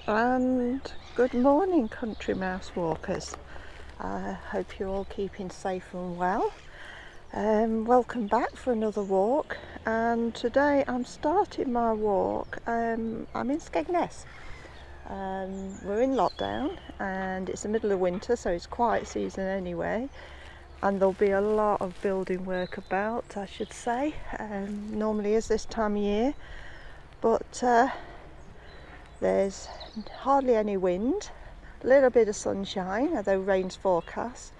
And good morning, country mouse walkers. I hope you're all keeping safe and well. Welcome back for another walk, and today I'm starting my walk. I'm in Skegness. We're in lockdown and it's the middle of winter, so it's quiet season anyway, and there'll be a lot of building work about, I should say. Normally is this time of year, but there's hardly any wind, a little bit of sunshine, although rain's forecast,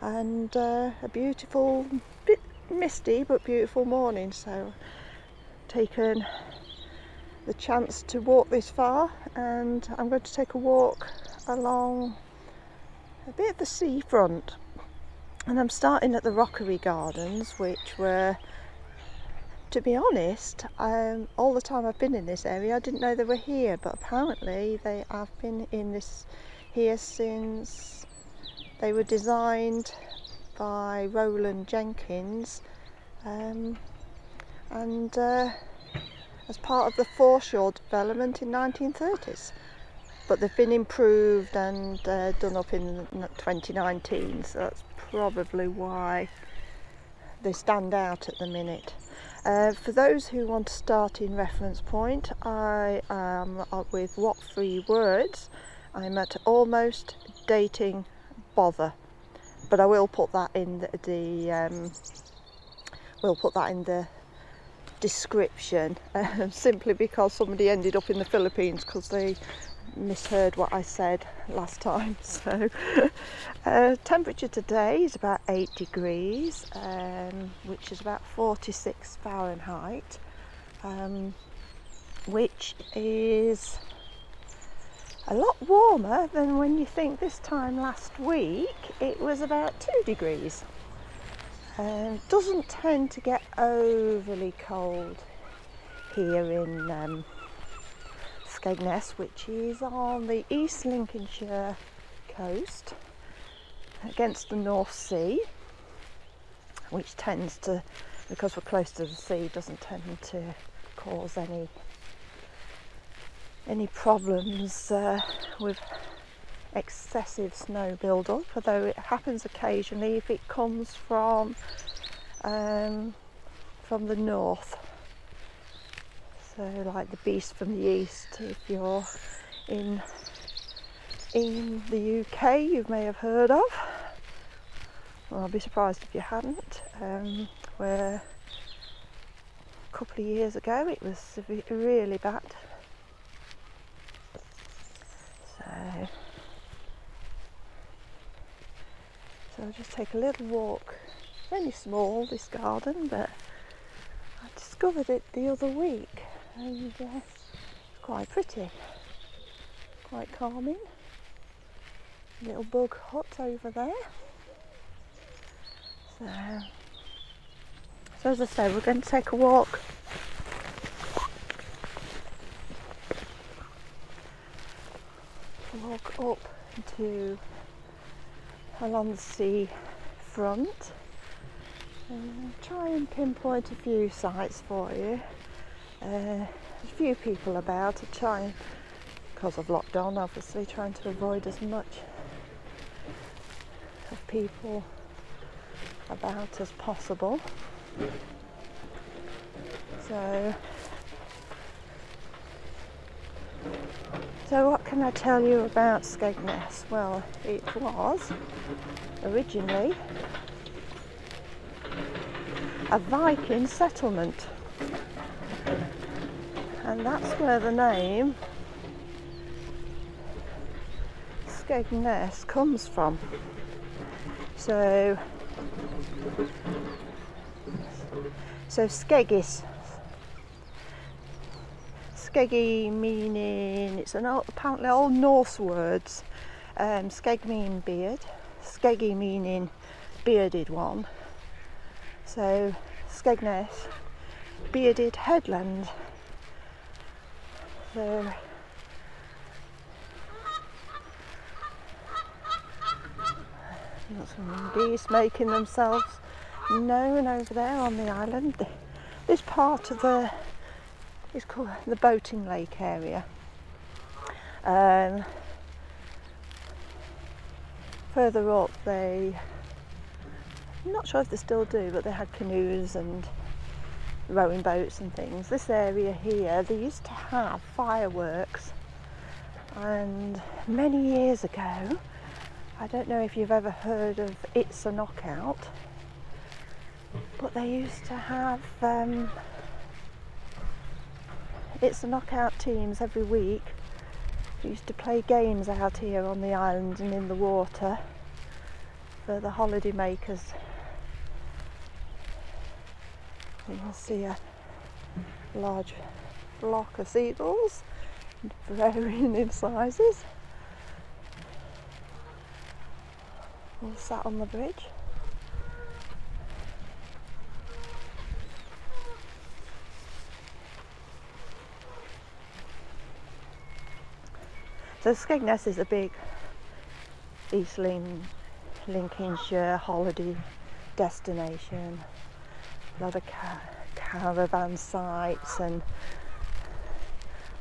and a beautiful, bit misty but beautiful morning. So taken the chance to walk this far, and I'm going to take a walk along a bit of the seafront, and I'm starting at the Rockery Gardens, which were, to be honest, all the time I've been in this area I didn't know they were here, but apparently they have been in this here since they were designed by Roland Jenkins, and as part of the foreshore development in 1930s. But they've been improved and done up in 2019, so that's probably why they stand out at the minute. For those who want to start in reference point, I am with What 3 Words. I'm at almost.dating.bother, but I will put that in the description, simply because somebody ended up in the Philippines because they misheard what I said last time. So temperature today is about 8 degrees, which is about 46 Fahrenheit, which is a lot warmer than when you think this time last week it was about 2 degrees. Doesn't tend to get overly cold here in Skegness, which is on the East Lincolnshire coast against the North Sea, which tends to, because we're close to the sea, doesn't tend to cause any problems with excessive snow build-up, although it happens occasionally if it comes from the north. So like the beast from the east, if you're in the UK, you may have heard of. Well, I'll be surprised if you hadn't. Where a couple of years ago it was really bad. So I'll just take a little walk. It's only small, this garden, but I discovered it the other week, and it's quite pretty, quite calming. Little bug hut over there. So as I say, we're going to take a walk up to along the sea front, and try and pinpoint a few sites for you. There's a few people about. I try, because of lockdown obviously, trying to avoid as much of people about as possible. So what can I tell you about Skegness? Well, it was originally a Viking settlement, and that's where the name Skegness comes from. So Skeggis, skeggy meaning, it's apparently old Norse words. Skeg meaning beard, skeggy meaning bearded one. So Skegness, bearded headland. So got some geese making themselves known over there on the island. This part of is called the boating lake area. Um, further up, I'm not sure if they still do, but they had canoes and rowing boats and things. This area here, they used to have fireworks, and many years ago, I don't know if you've ever heard of It's a Knockout, but they used to have It's a Knockout teams every week. They used to play games out here on the island and in the water for the holiday makers. You can see a large flock of seagulls, varying in sizes, all sat on the bridge. So Skegness is a big East Lincolnshire holiday destination. A lot of caravan sites, and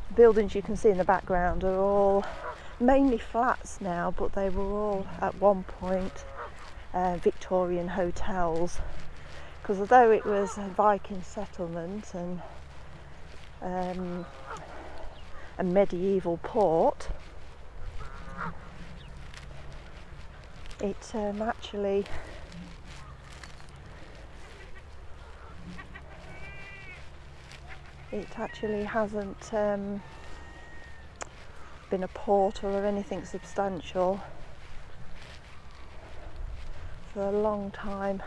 the buildings you can see in the background are all mainly flats now, but they were all at one point Victorian hotels, because although it was a Viking settlement and a medieval port, it actually hasn't been a port or anything substantial for a long time.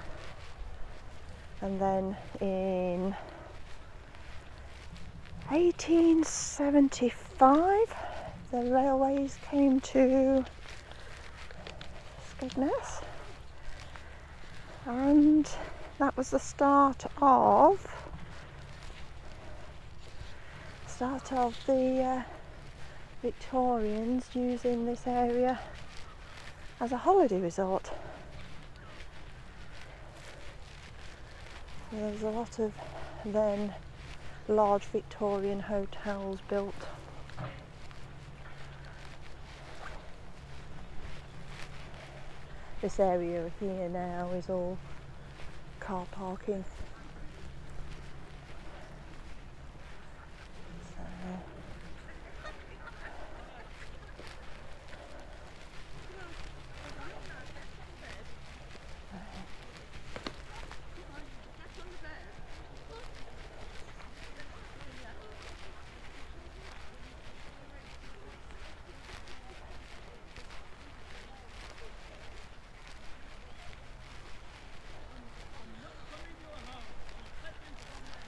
And then in 1875 the railways came to Skegness, and that was the start of the Victorians using this area as a holiday resort. There was a lot of then large Victorian hotels built. This area here now is all car parking.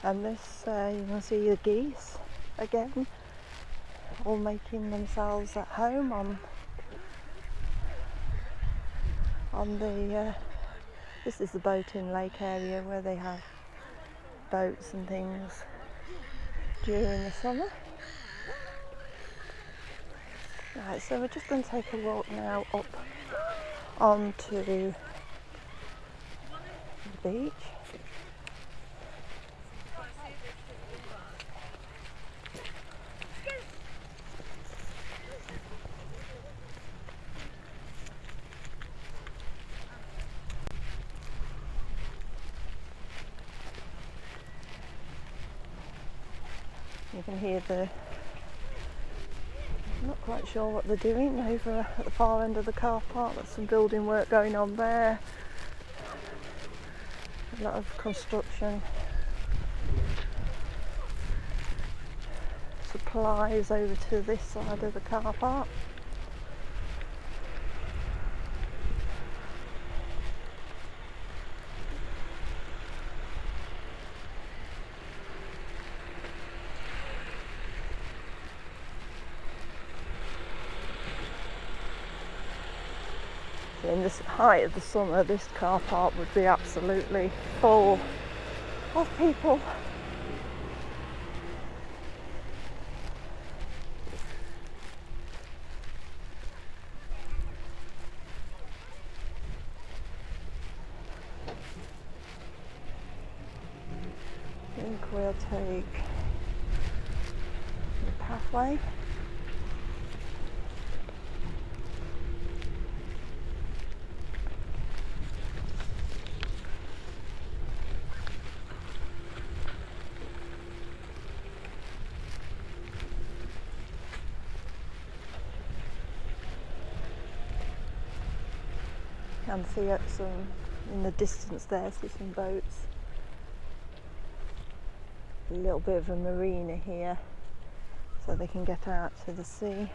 And this, you can see the geese again, all making themselves at home on the. This is the boating lake area where they have boats and things during the summer. Right, so we're just going to take a walk now up onto the beach. You can hear I'm not quite sure what they're doing over at the far end of the car park. There's some building work going on there. A lot of construction supplies over to this side of the car park. In the height of the summer, this car park would be absolutely full of people. I think we'll take the pathway. And see some in the distance there, see some boats. A little bit of a marina here so they can get out to the sea.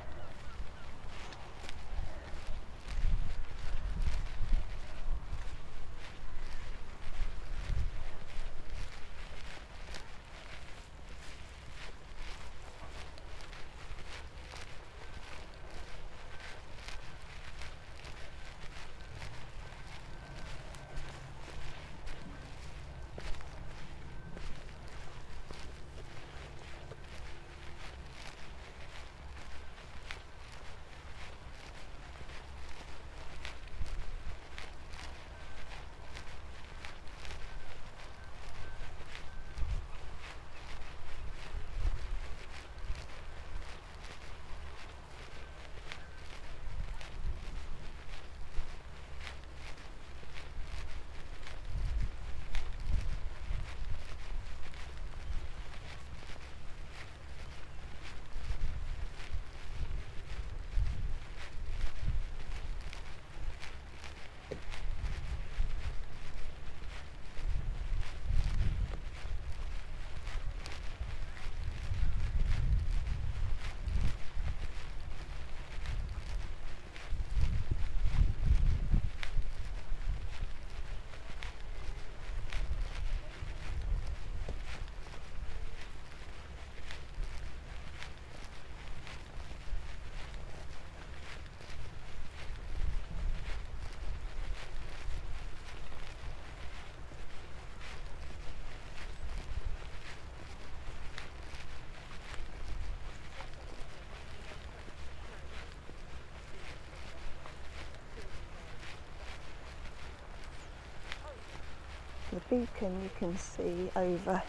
The beacon you can see over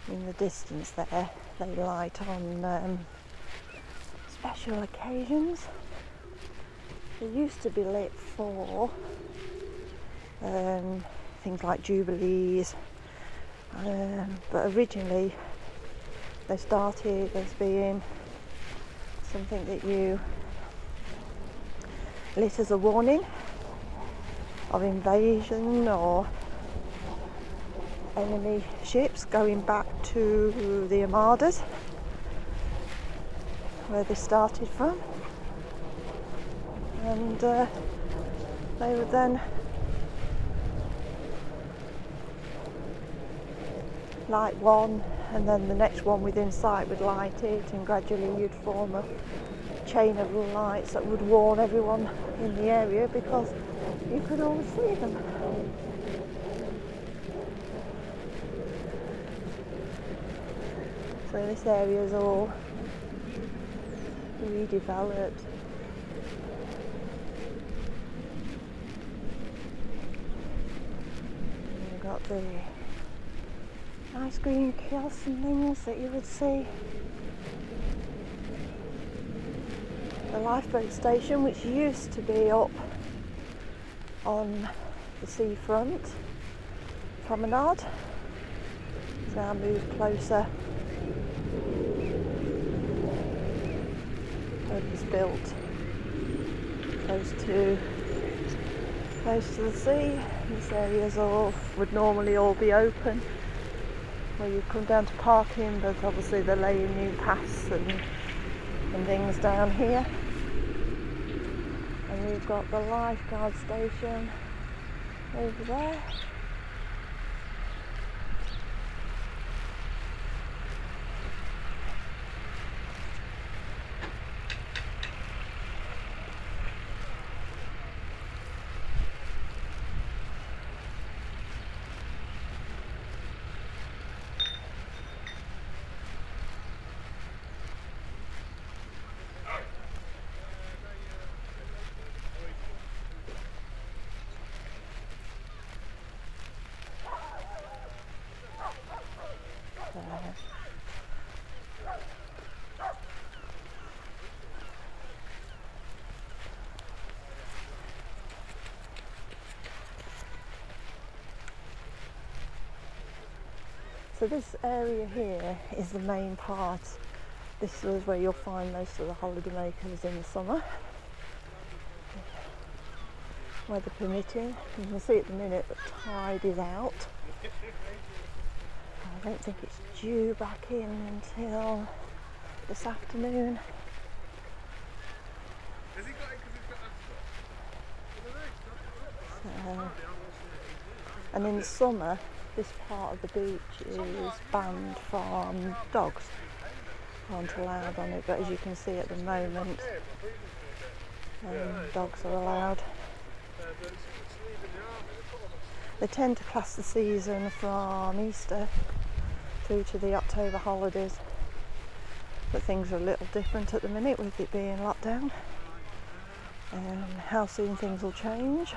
in the distance there, they light on special occasions. They used to be lit for things like jubilees, but originally they started as being something that you lit as a warning of invasion or enemy ships going back to the Armadas, where they started from, and they would then light one, and then the next one within sight would light it, and gradually you'd form a chain of lights that would warn everyone in the area because you could always see them. So this area is all redeveloped. You've got the ice cream kiosks and things that you would see. The lifeboat station, which used to be up on the seafront promenade, has now moved closer. It was built close to the sea. These areas would normally all be open, where you come down to parking, but obviously they're laying new paths and things down here. And we've got the lifeguard station over there. So this area here is the main part. This is where you'll find most of the holidaymakers in the summer. weather permitting. You can see at the minute the tide is out. I don't think it's due back in until this afternoon. And in the summer, this part of the beach is banned from dogs. Aren't allowed on it, but as you can see at the moment, dogs are allowed. They tend to class the season from Easter through to the October holidays, but things are a little different at the minute with it being locked down. How soon things will change,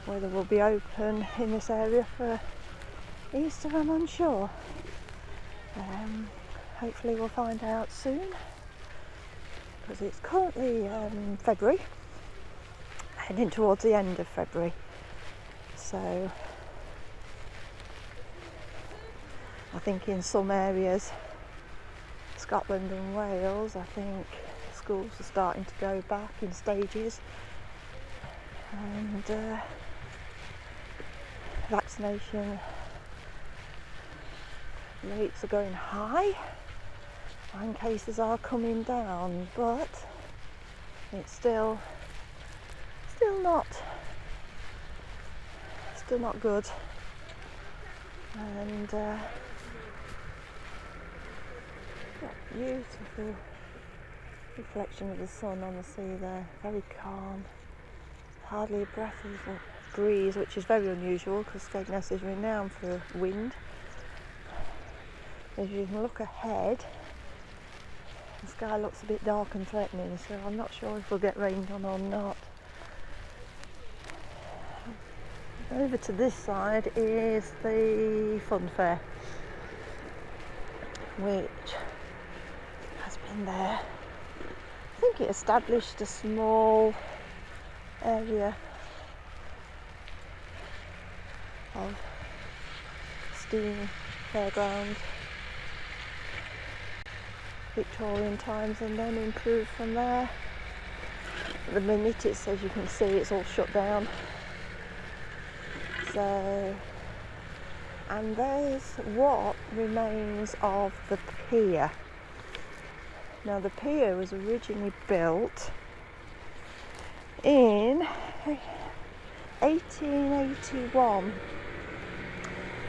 whether we'll be open in this area for Easter, I'm unsure. Hopefully we'll find out soon, because it's currently February, heading towards the end of February. So I think in some areas, Scotland and Wales, I think schools are starting to go back in stages, and vaccination rates are going high and cases are coming down, but it's still not good. And beautiful reflection of the sun on the sea there, very calm, hardly a breath of breeze, which is very unusual because Skegness is renowned for wind. As you can look ahead, the sky looks a bit dark and threatening, so I'm not sure if we'll get rained on or not. Over to this side is the fun fair, which has been there. I think it established a small area of steam fairground, Victorian times, and then improved from there. At the minute, it's, as you can see, it's all shut down. So, and there's what remains of the pier. Now the pier was originally built in 1881,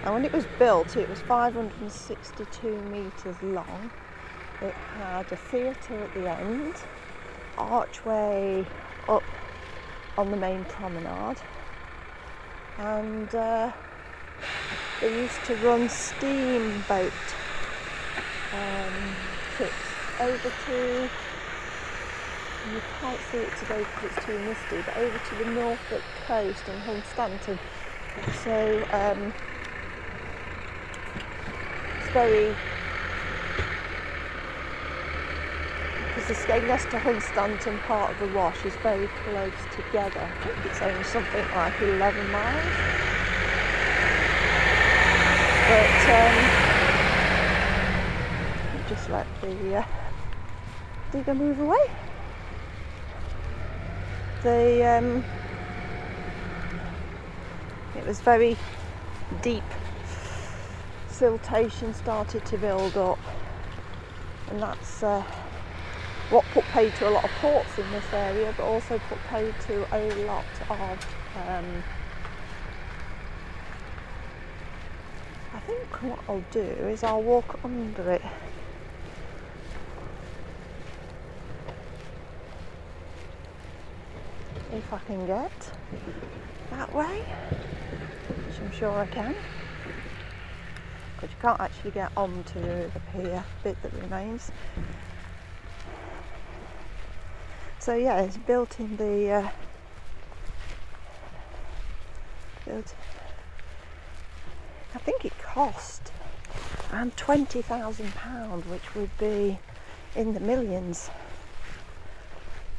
and when it was built it was 562 metres long. It had a theatre at the end, archway up on the main promenade, and they used to run steamboat trips over to, you can't see it today because it's too misty, but over to the Norfolk coast and Hunstanton. So it's very, because the Skegness to Hunstanton part of the wash is very close together. I think it's only something like 11 miles. But just let the digger move away. It was very deep. Siltation started to build up, and that's what put paid to a lot of ports in this area, but also put paid to a lot of I think what I'll do is I'll walk under it. If I can get that way, which I'm sure I can, because you can't actually get onto the pier bit that remains. So yeah, it's built in the I think it cost around £20,000, which would be in the millions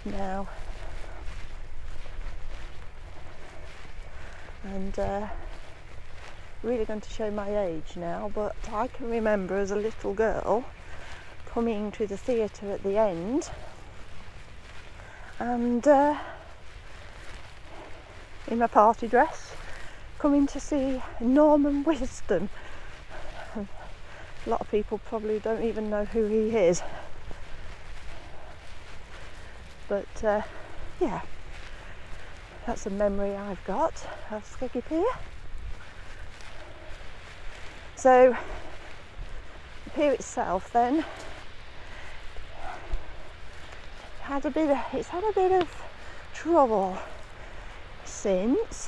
now. And really going to show my age now, but I can remember as a little girl coming to the theatre at the end, and in my party dress, coming to see Norman Wisdom. A lot of people probably don't even know who he is. But yeah, that's a memory I've got of Skeggy Pier. So the pier itself then it's had a bit of trouble since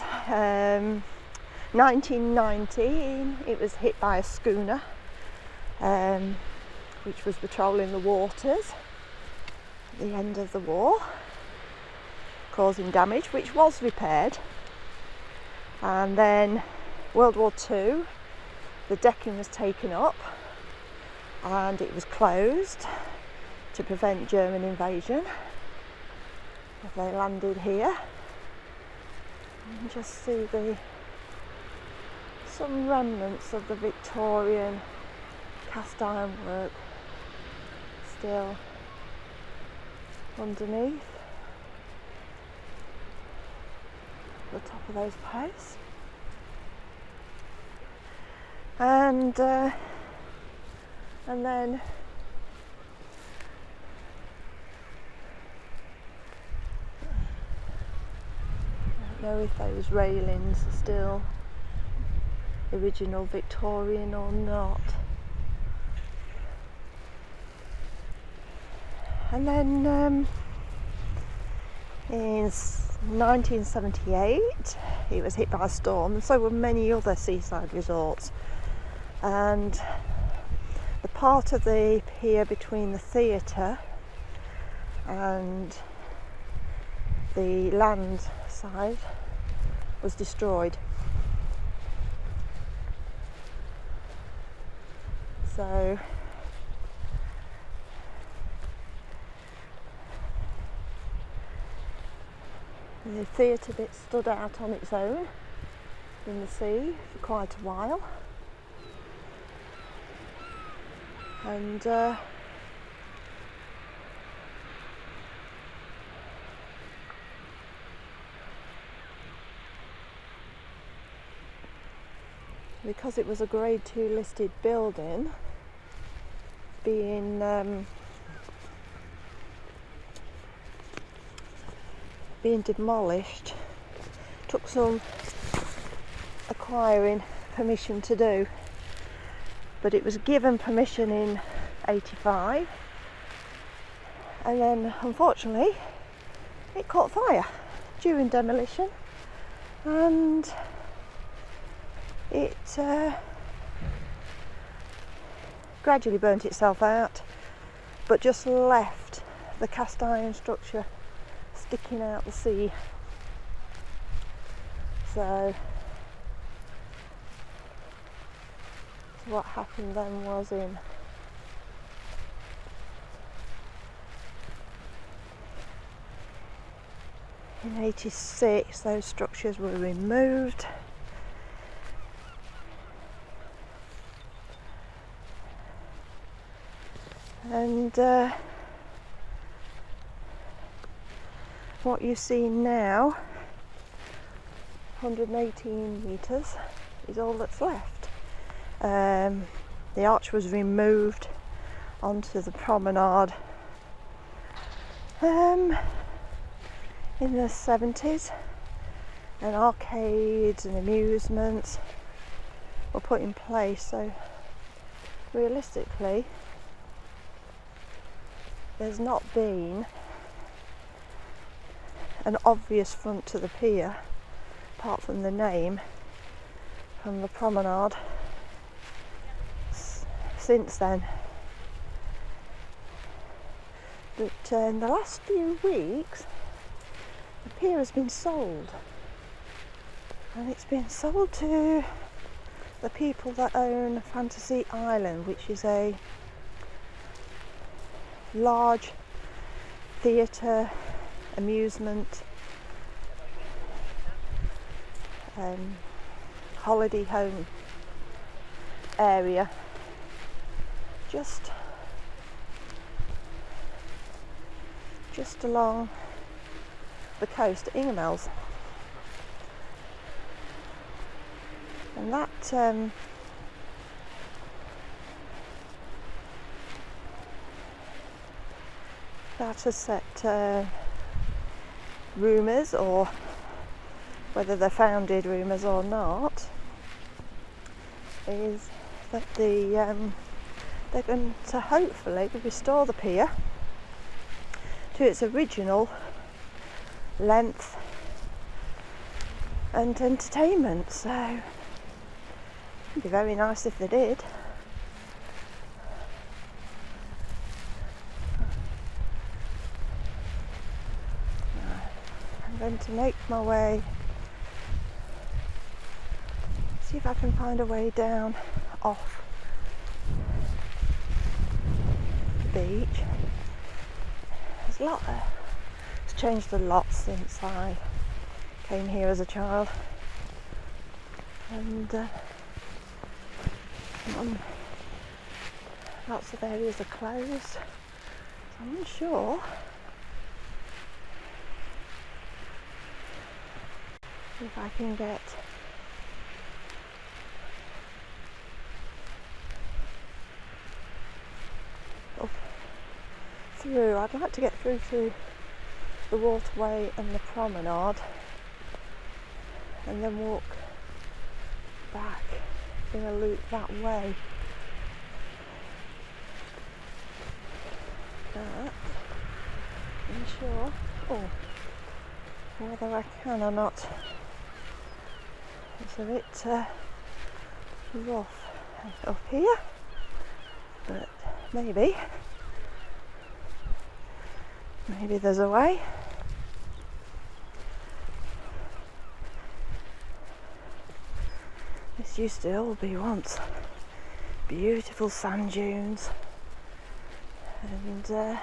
1919. It was hit by a schooner which was patrolling the waters at the end of the war, causing damage, which was repaired. And then World War II, the decking was taken up and it was closed to prevent German invasion. They landed here. You can just see some remnants of the Victorian cast iron work still underneath the top of those posts. And then I don't know if those railings are still original Victorian or not. And then in 1978 it was hit by a storm, and so were many other seaside resorts. And the part of the pier between the theatre and the land side was destroyed. So the theatre bit stood out on its own in the sea for quite a while. And because it was a Grade 2 listed building, being demolished took some acquiring permission to do, but it was given permission in 85, and then unfortunately it caught fire during demolition, and it gradually burnt itself out, but just left the cast iron structure sticking out the sea. So what happened then was in '86 those structures were removed, and what you see now, 118 metres, is all that's left. The arch was removed onto the promenade in the 70s, and arcades and amusements were put in place. So realistically, there's not been an obvious front to the pier, apart from the name, from the promenade since then. But in the last few weeks the pier has been sold, and it's been sold to the people that own Fantasy Island, which is a large theatre, amusement, holiday home area just along the coast at Ingermells. And that has set rumours, or whether they're founded rumours or not, is that they're going to hopefully restore the pier to its original length and entertainment. So it'd be very nice if they did. I'm going to make my way, see if I can find a way down off the beach. There's a lot it's changed a lot since I came here as a child, and lots of areas are closed, so I'm unsure if I can get up through. I'd like to get through to the waterway and the promenade, and then walk back in a loop that way. But I'm sure whether I can or not. It's a bit rough up here, but maybe there's a way. This used to all be once beautiful sand dunes and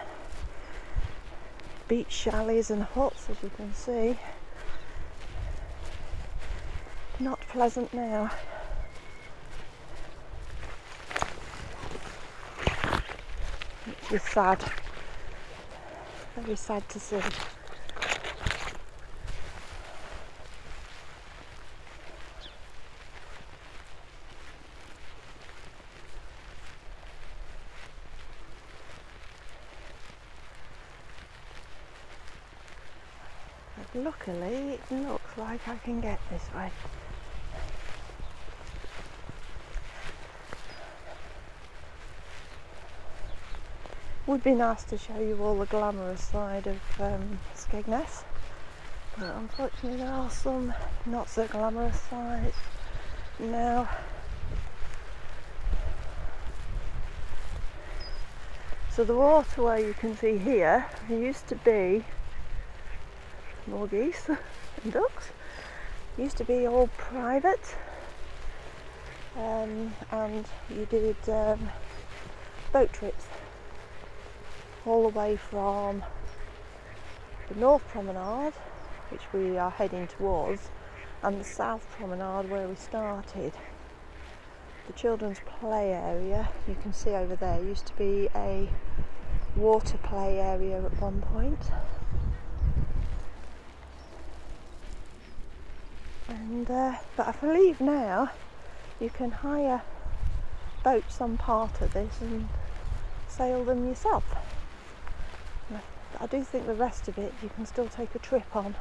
beach chalets and huts, as you can see. Not pleasant now. Which is sad. Very sad to see. But luckily it looks like I can get this way. Would be nice to show you all the glamorous side of Skegness, but unfortunately there are some not so glamorous sides now. So the waterway you can see here, there used to be more geese and ducks. It used to be all private, and you did boat trips all the way from the North Promenade, which we are heading towards, and the South Promenade where we started. The children's play area, you can see over there, used to be a water play area at one point. And but I believe now you can hire boats on part of this and sail them yourself. I do think the rest of it you can still take a trip on.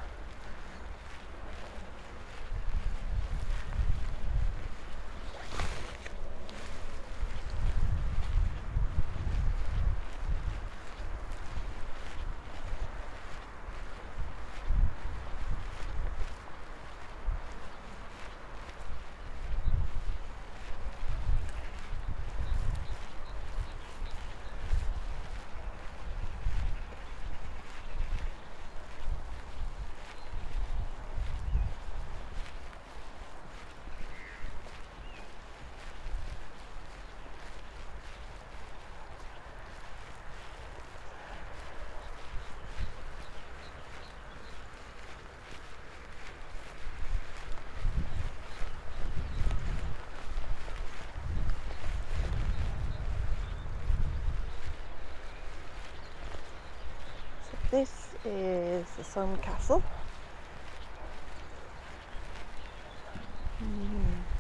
This is the Sun Castle.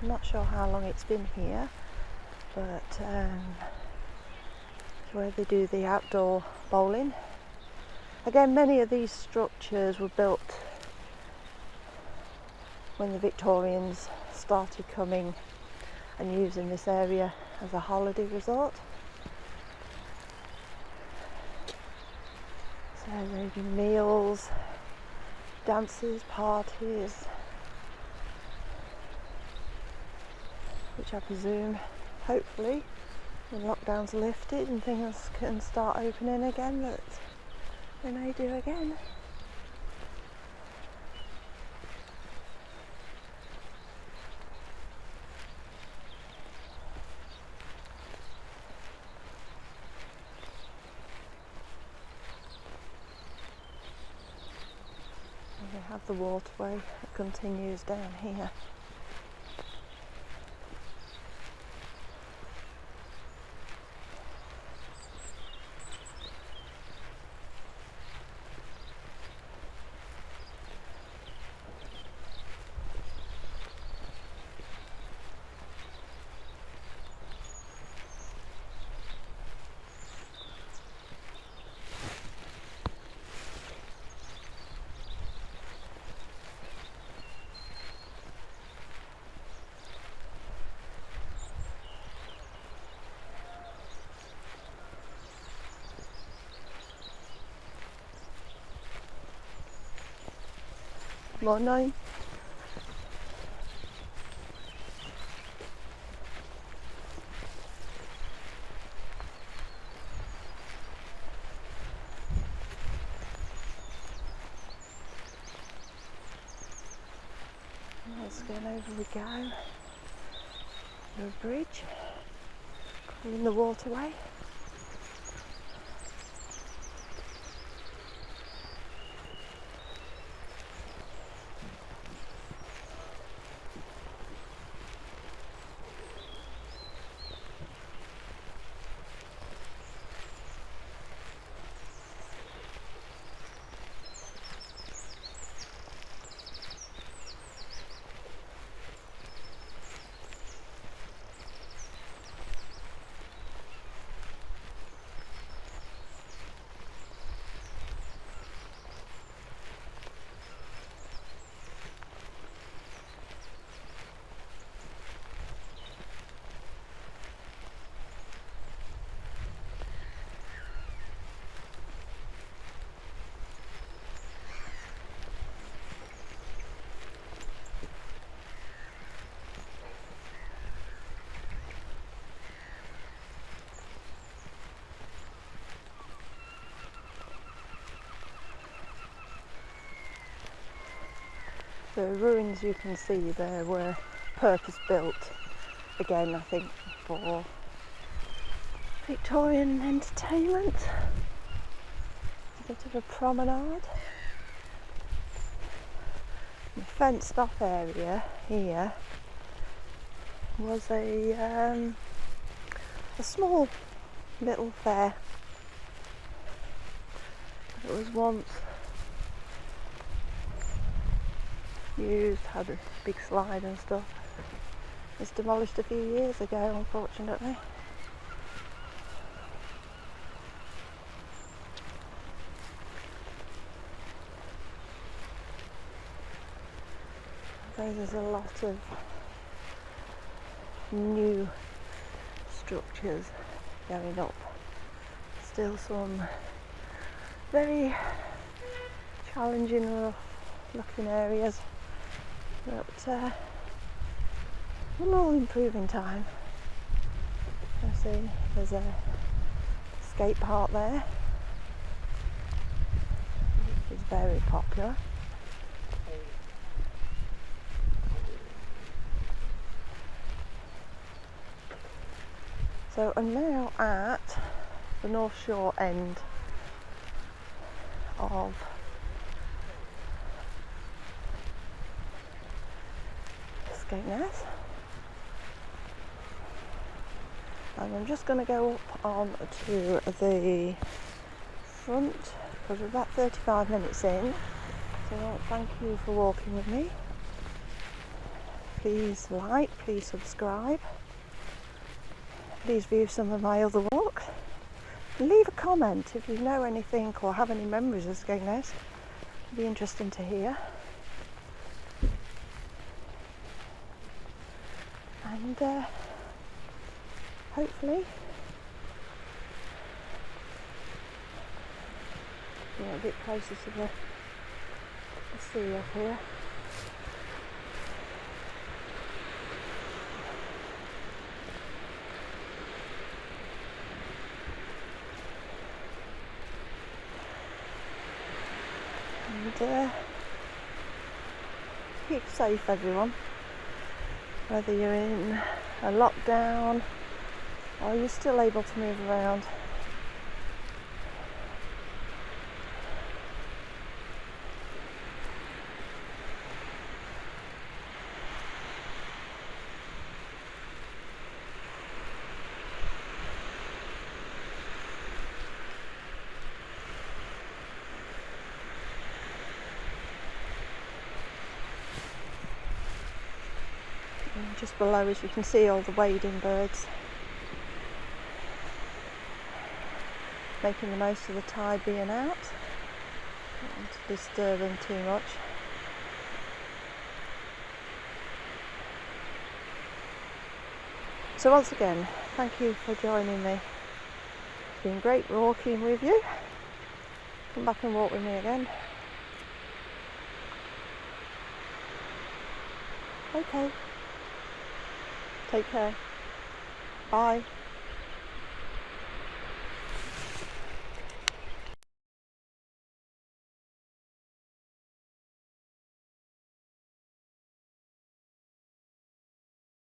not sure how long it's been here, but it's where they do the outdoor bowling. Again, many of these structures were built when the Victorians started coming and using this area as a holiday resort. So they do meals, dances, parties, which I presume, hopefully, when lockdown's lifted and things can start opening again, that they may do again. And we have the waterway that continues down here. Morning. Let's go over we go. The bridge, in the waterway. The ruins you can see there were purpose-built, again I think for Victorian entertainment. A bit of a promenade. The fenced off area here was a small little fair. It was once used, had a big slide and stuff. It was demolished a few years ago, unfortunately. So there's a lot of new structures going up. Still some very challenging looking areas, but we'll all improve in time. I see there's a skate park there, which is very popular. So I'm now at the North Shore end of Skegness, and I'm just going to go up on to the front because we're about 35 minutes in, so thank you for walking with me. please like, please subscribe, please view some of my other walks. Leave a comment if you know anything or have any memories of Skegness. It'd be interesting to hear. And hopefully a bit closer to the sea up here. And keep safe, everyone, whether you're in a lockdown or you're still able to move around. And just below us you can see all the wading birds making the most of the tide being out. Don't want to disturb them too much. So once again, thank you for joining me. It's been great walking with you. Come back and walk with me again. Okay. Take care. Bye.